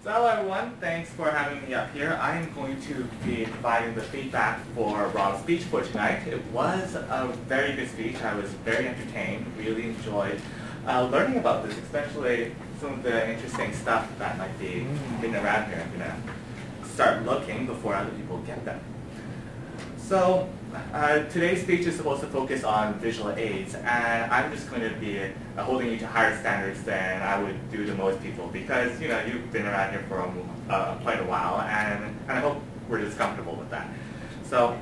So hello everyone, thanks for having me up here. I am going to be providing the feedback for Rob's speech for tonight. It was a very good speech. I was very entertained, really enjoyed learning about this, especially some of the interesting stuff that might be hidden around here. I'm going to start looking before other people get them. So today's speech is supposed to focus on visual aids, and I'm just going to be holding you to higher standards than I would do to most people because you've been around here for quite a while, and I hope we're just comfortable with that. So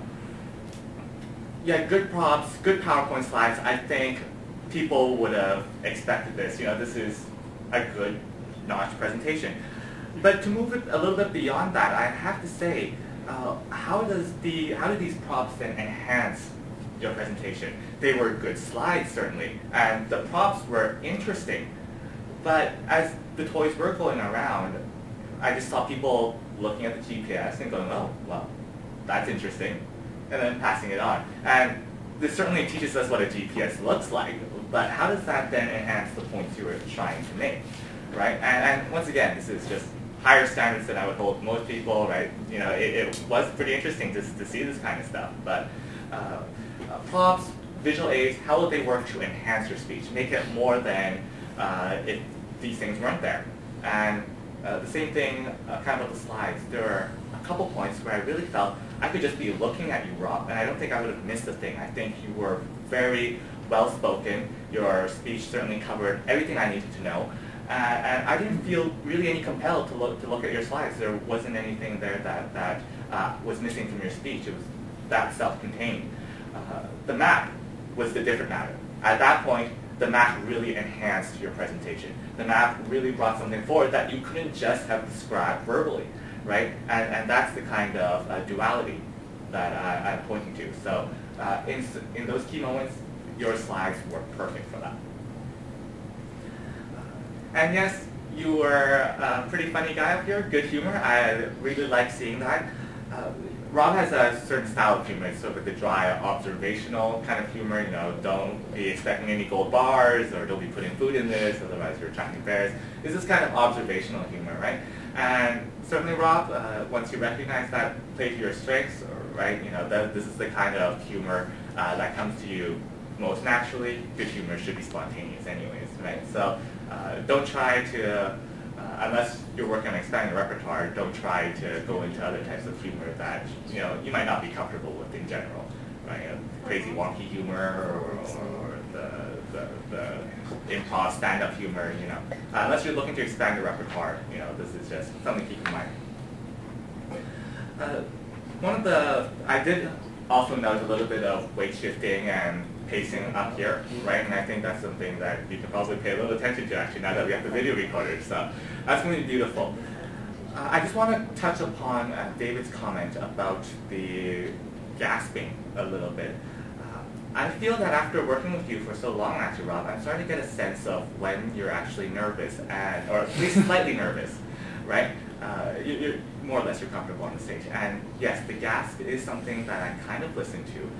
yeah, good props, good PowerPoint slides. I think people would have expected this. This is a good notch presentation. But to move it a little bit beyond that, I have to say, how do these props then enhance your presentation? They were good slides, certainly, and the props were interesting. But as the toys were going around, I just saw people looking at the GPS and going, oh, well, that's interesting, and then passing it on. And this certainly teaches us what a GPS looks like, but how does that then enhance the points you were trying to make, right? And once again, this is just higher standards than I would hold most people, right? It was pretty interesting to see this kind of stuff. But props, visual aids, how will they work to enhance your speech? Make it more than if these things weren't there. And the same thing kind of with the slides. There are a couple points where I really felt I could just be looking at you, Rob, and I don't think I would have missed a thing. I think you were very well-spoken. Your speech certainly covered everything I needed to know. And I didn't feel really any compelled to look at your slides. There wasn't anything there that was missing from your speech. It was that self-contained. The map was the different matter. At that point, the map really enhanced your presentation. The map really brought something forward that you couldn't just have described verbally, right? And that's the kind of duality that I'm pointing to. So in those key moments, your slides were perfect for that. And yes, you were a pretty funny guy up here, good humor. I really like seeing that. Rob has a certain style of humor. It's sort of the dry, observational kind of humor. Don't be expecting any gold bars, or don't be putting food in this, otherwise you're attracting bears. It's this kind of observational humor, right? And certainly, Rob, once you recognize that, play to your strengths, right? This is the kind of humor that comes to you most naturally. Good humor should be spontaneous anyways, right? So don't try to, unless you're working on expanding your repertoire, don't try to go into other types of humor that you might not be comfortable with in general, right? Crazy wonky humor or the improv stand-up humor, unless you're looking to expand your repertoire, this is just something to keep in mind. I did also note a little bit of weight shifting and pacing up here, right? And I think that's something that you can probably pay a little attention to, actually, now that we have the video recorder. So that's going to be beautiful. I just want to touch upon David's comment about the gasping a little bit. I feel that after working with you for so long, actually, Rob, I'm starting to get a sense of when you're actually nervous, or at least slightly nervous, right? You're more or less you're comfortable on the stage. And yes, the gasp is something that I kind of listen to.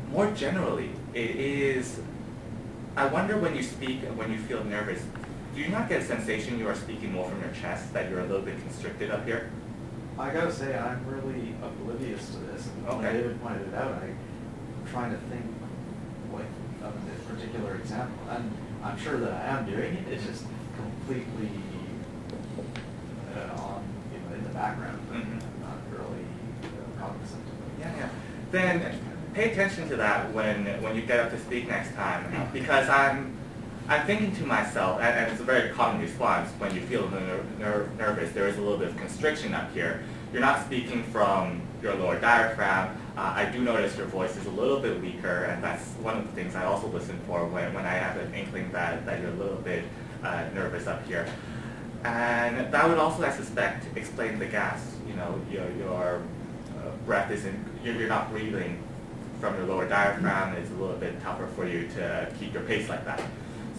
More generally, it is, I wonder when you speak and when you feel nervous, do you not get a sensation you are speaking more from your chest, that you're a little bit constricted up here? I gotta say, I'm really oblivious to this. And when David pointed it out, I'm trying to think of a particular example. And I'm sure that I am doing it. It's just completely in the background. Mm-hmm. I'm not really cognizant of it. Yeah. Then pay attention to that when you get up to speak next time, because I'm thinking to myself, and it's a very common response when you feel nervous. There is a little bit of constriction up here. You're not speaking from your lower diaphragm. I do notice your voice is a little bit weaker, and that's one of the things I also listen for when I have an inkling that you're a little bit nervous up here. And that would also, I suspect, explain the gasp. Your breath isn't, you're not breathing from your lower diaphragm. It's a little bit tougher for you to keep your pace like that.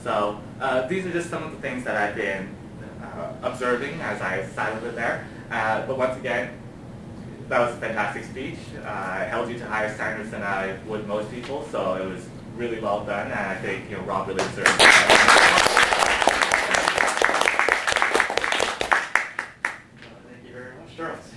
So these are just some of the things that I've been observing as I sat over there. But once again, that was a fantastic speech. I held you to higher standards than I would most people, so it was really well done, and I think Rob really deserves it. girls.